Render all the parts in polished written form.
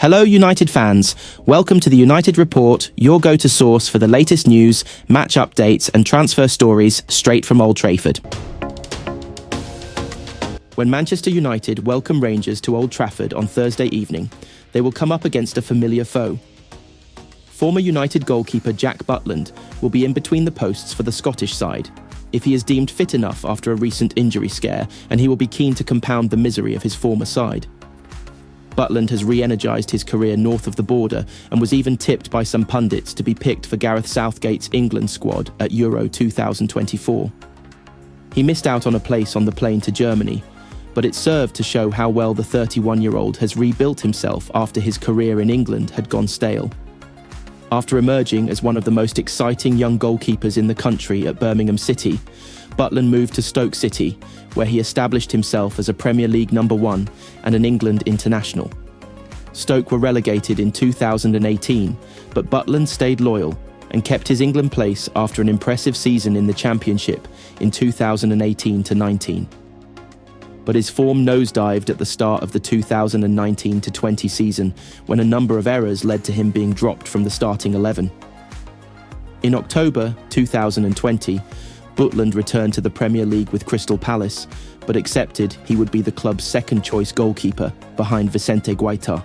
Hello United fans, welcome to the United Report, your go-to source for the latest news, match updates and transfer stories straight from Old Trafford. When Manchester United welcome Rangers to Old Trafford on Thursday evening, they will come up against a familiar foe. Former United goalkeeper Jack Butland will be in between the posts for the Scottish side, if he is deemed fit enough after a recent injury scare, and he will be keen to compound the misery of his former side. Butland has re-energised his career north of the border and was even tipped by some pundits to be picked for Gareth Southgate's England squad at Euro 2024. He missed out on a place on the plane to Germany, but it served to show how well the 31-year-old has rebuilt himself after his career in England had gone stale. After emerging as one of the most exciting young goalkeepers in the country at Birmingham City, Butland moved to Stoke City, where he established himself as a Premier League #1 and an England international. Stoke were relegated in 2018, but Butland stayed loyal and kept his England place after an impressive season in the Championship in 2018-19. But his form nosedived at the start of the 2019-20 season, when a number of errors led to him being dropped from the starting 11. In October 2020, Butland returned to the Premier League with Crystal Palace, but accepted he would be the club's second-choice goalkeeper behind Vicente Guaita.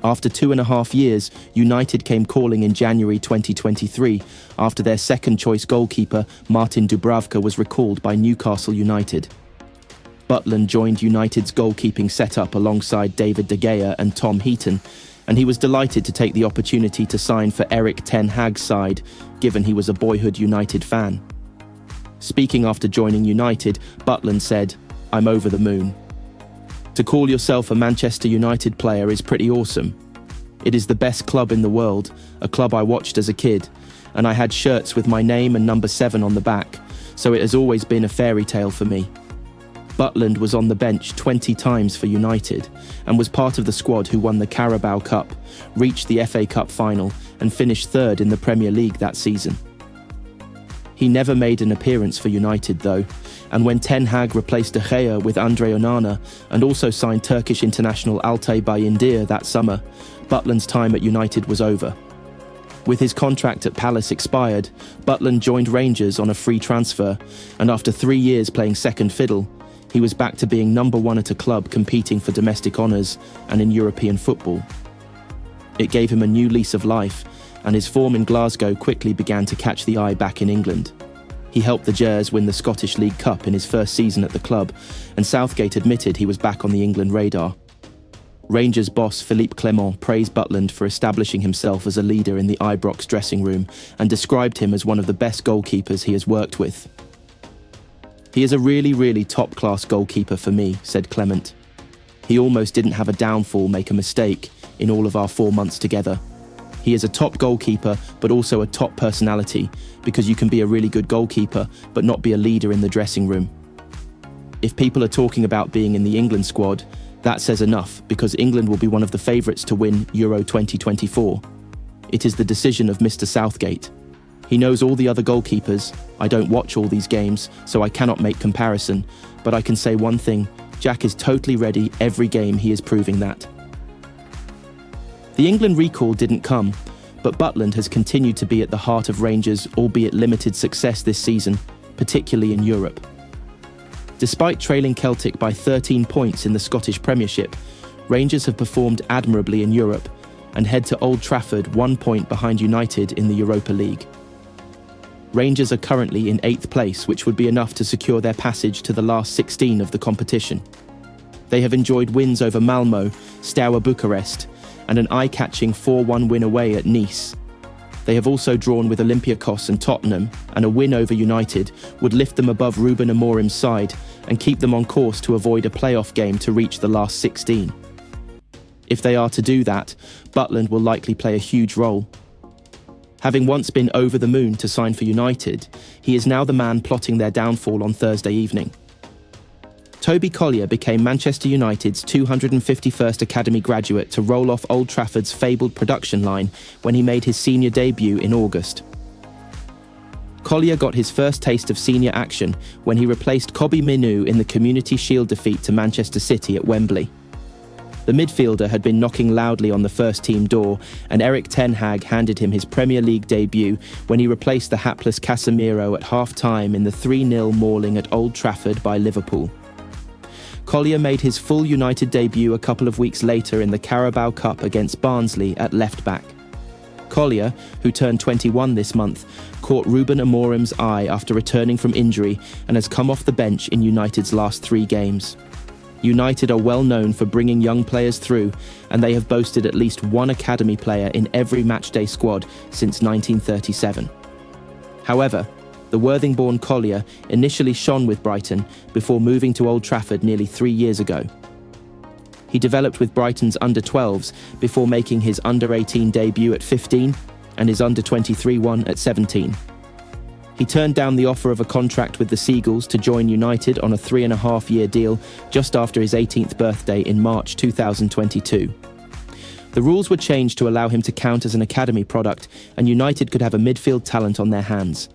After 2.5 years, United came calling in January 2023 after their second-choice goalkeeper Martin Dubravka was recalled by Newcastle United. Butland joined United's goalkeeping setup alongside David de Gea and Tom Heaton, and he was delighted to take the opportunity to sign for Erik Ten Hag's side, given he was a boyhood United fan. Speaking after joining United, Butland said, "I'm over the moon. To call yourself a Manchester United player is pretty awesome. It is the best club in the world, a club I watched as a kid, and I had shirts with my name and number 7 on the back, so it has always been a fairy tale for me." Butland was on the bench 20 times for United and was part of the squad who won the Carabao Cup, reached the FA Cup final and finished third in the Premier League that season. He never made an appearance for United though, and when Ten Hag replaced De Gea with Andre Onana and also signed Turkish international Altay Bayındır that summer, Butland's time at United was over. With his contract at Palace expired, Butland joined Rangers on a free transfer, and after 3 years playing second fiddle, he was back to being #1 at a club competing for domestic honours and in European football. It gave him a new lease of life, and his form in Glasgow quickly began to catch the eye back in England. He helped the Gers win the Scottish League Cup in his first season at the club, and Southgate admitted he was back on the England radar. Rangers boss Philippe Clement praised Butland for establishing himself as a leader in the Ibrox dressing room and described him as one of the best goalkeepers he has worked with. "He is a really top-class goalkeeper for me," said Clement. "He almost didn't have a downfall make a mistake in all of our 4 months together. He is a top goalkeeper, but also a top personality, because you can be a really good goalkeeper, but not be a leader in the dressing room. If people are talking about being in the England squad, that says enough, because England will be one of the favourites to win Euro 2024. It is the decision of Mr. Southgate. He knows all the other goalkeepers. I don't watch all these games, so I cannot make comparison, but I can say one thing, Jack is totally ready every game. He is proving that." The England recall didn't come, but Butland has continued to be at the heart of Rangers' albeit limited success this season, particularly in Europe. Despite trailing Celtic by 13 points in the Scottish Premiership, Rangers have performed admirably in Europe and head to Old Trafford 1 point behind United in the Europa League. Rangers are currently in 8th place, which would be enough to secure their passage to the last 16 of the competition. They have enjoyed wins over Malmo, Steaua Bucharest, and an eye-catching 4-1 win away at Nice. They have also drawn with Olympiacos and Tottenham, and a win over United would lift them above Ruben Amorim's side and keep them on course to avoid a playoff game to reach the last 16. If they are to do that, Butland will likely play a huge role. Having once been over the moon to sign for United, he is now the man plotting their downfall on Thursday evening. Toby Collier became Manchester United's 251st academy graduate to roll off Old Trafford's fabled production line when he made his senior debut in August. Collier got his first taste of senior action when he replaced Kobbie Mainoo in the Community Shield defeat to Manchester City at Wembley. The midfielder had been knocking loudly on the first-team door, and Erik ten Hag handed him his Premier League debut when he replaced the hapless Casemiro at half-time in the 3-0 mauling at Old Trafford by Liverpool. Collier made his full United debut a couple of weeks later in the Carabao Cup against Barnsley at left-back. Collier, who turned 21 this month, caught Ruben Amorim's eye after returning from injury and has come off the bench in United's last 3 games. United are well known for bringing young players through, and they have boasted at least one academy player in every matchday squad since 1937. However, the Worthing-born Collier initially shone with Brighton before moving to Old Trafford nearly 3 years ago. He developed with Brighton's under-12s before making his under-18 debut at 15 and his under-23 one at 17. He turned down the offer of a contract with the Seagulls to join United on a 3.5-year deal just after his 18th birthday in March 2022. The rules were changed to allow him to count as an academy product, and United could have a midfield talent on their hands.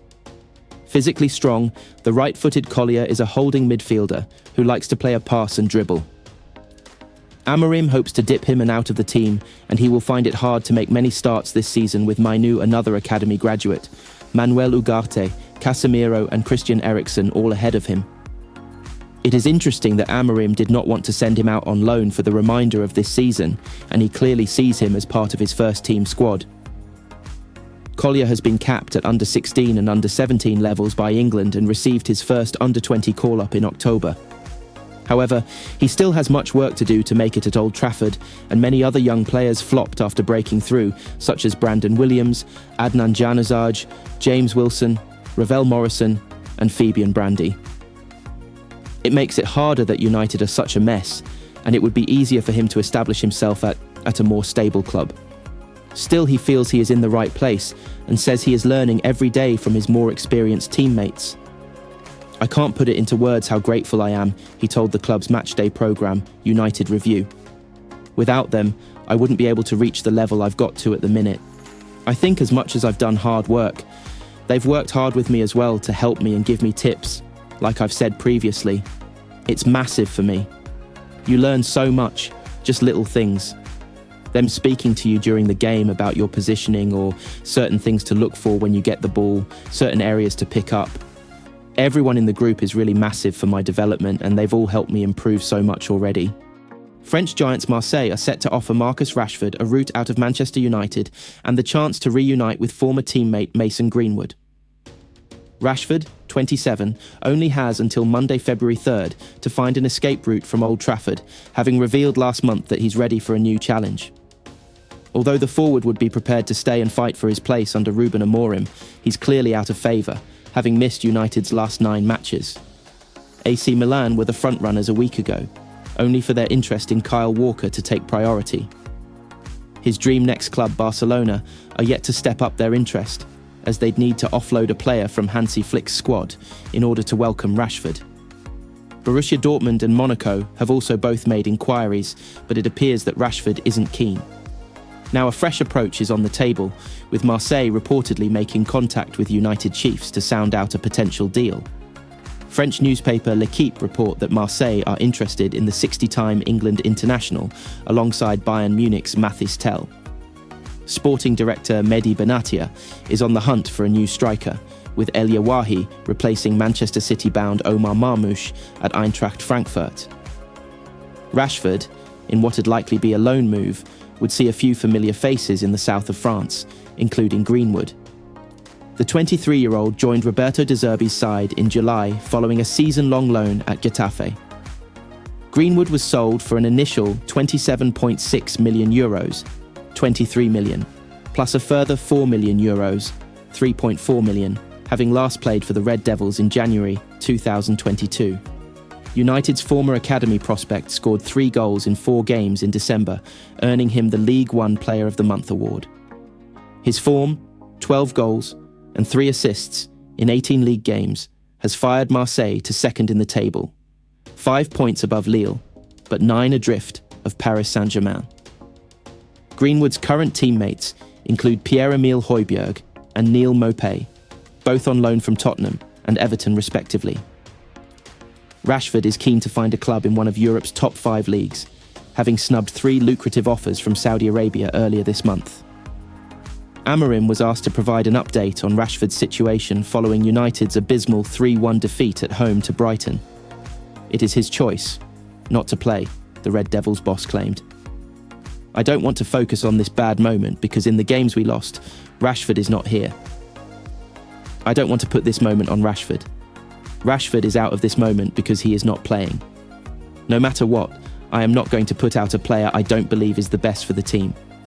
Physically strong, the right-footed Collier is a holding midfielder who likes to play a pass and dribble. Amorim hopes to dip him and out of the team, and he will find it hard to make many starts this season with Mainu, another academy graduate, Manuel Ugarte, Casemiro and Christian Eriksen all ahead of him. It is interesting that Amorim did not want to send him out on loan for the remainder of this season, and he clearly sees him as part of his first-team squad. Collier has been capped at under-16 and under-17 levels by England and received his first under-20 call-up in October. However, he still has much work to do to make it at Old Trafford, and many other young players flopped after breaking through, such as Brandon Williams, Adnan Januzaj, James Wilson, Ravel Morrison, and Fabian Brandy. It makes it harder that United are such a mess, and it would be easier for him to establish himself at a more stable club. Still, he feels he is in the right place, and says he is learning every day from his more experienced teammates. "I can't put it into words how grateful I am," he told the club's matchday programme, United Review. "Without them, I wouldn't be able to reach the level I've got to at the minute. I think as much as I've done hard work, they've worked hard with me as well to help me and give me tips, like I've said previously. It's massive for me. You learn so much, just little things. Them speaking to you during the game about your positioning or certain things to look for when you get the ball, certain areas to pick up. Everyone in the group is really massive for my development, and they've all helped me improve so much already." French giants Marseille are set to offer Marcus Rashford a route out of Manchester United and the chance to reunite with former teammate Mason Greenwood. Rashford, 27, only has until Monday, February 3rd to find an escape route from Old Trafford, having revealed last month that he's ready for a new challenge. Although the forward would be prepared to stay and fight for his place under Ruben Amorim, he's clearly out of favour, having missed United's last 9 matches. AC Milan were the front-runners a week ago, only for their interest in Kyle Walker to take priority. His dream next club, Barcelona, are yet to step up their interest, as they'd need to offload a player from Hansi Flick's squad in order to welcome Rashford. Borussia Dortmund and Monaco have also both made inquiries, but it appears that Rashford isn't keen. Now a fresh approach is on the table, with Marseille reportedly making contact with United chiefs to sound out a potential deal. French newspaper L'Équipe report that Marseille are interested in the 60-time England international, alongside Bayern Munich's Mathys Tel. Sporting director Mehdi Benatia is on the hunt for a new striker, with El Yawahi replacing Manchester City-bound Omar Marmoush at Eintracht Frankfurt. Rashford, in what would likely be a loan move, would see a few familiar faces in the south of France, including Greenwood. The 23-year-old joined Roberto De Zerbi's side in July following a season-long loan at Getafe. Greenwood was sold for an initial €27.6 million, 23 million, plus a further €4 million, 3.4 million, having last played for the Red Devils in January 2022. United's former academy prospect scored 3 goals in 4 games in December, earning him the League One Player of the Month award. His form, 12 goals and 3 assists in 18 league games, has fired Marseille to second in the table, 5 points above Lille, but 9 adrift of Paris Saint-Germain. Greenwood's current teammates include Pierre-Emile Højbjerg and Neil Maupay, both on loan from Tottenham and Everton respectively. Rashford is keen to find a club in one of Europe's top 5 leagues. having snubbed 3 lucrative offers from Saudi Arabia earlier this month. Amorim was asked to provide an update on Rashford's situation following United's abysmal 3-1 defeat at home to Brighton. It is his choice, not to play, the Red Devils boss claimed. I don't want to focus on this bad moment because in the games we lost, Rashford is not here. I don't want to put this moment on Rashford. Rashford is out of this moment because he is not playing. No matter what, I am not going to put out a player I don't believe is the best for the team.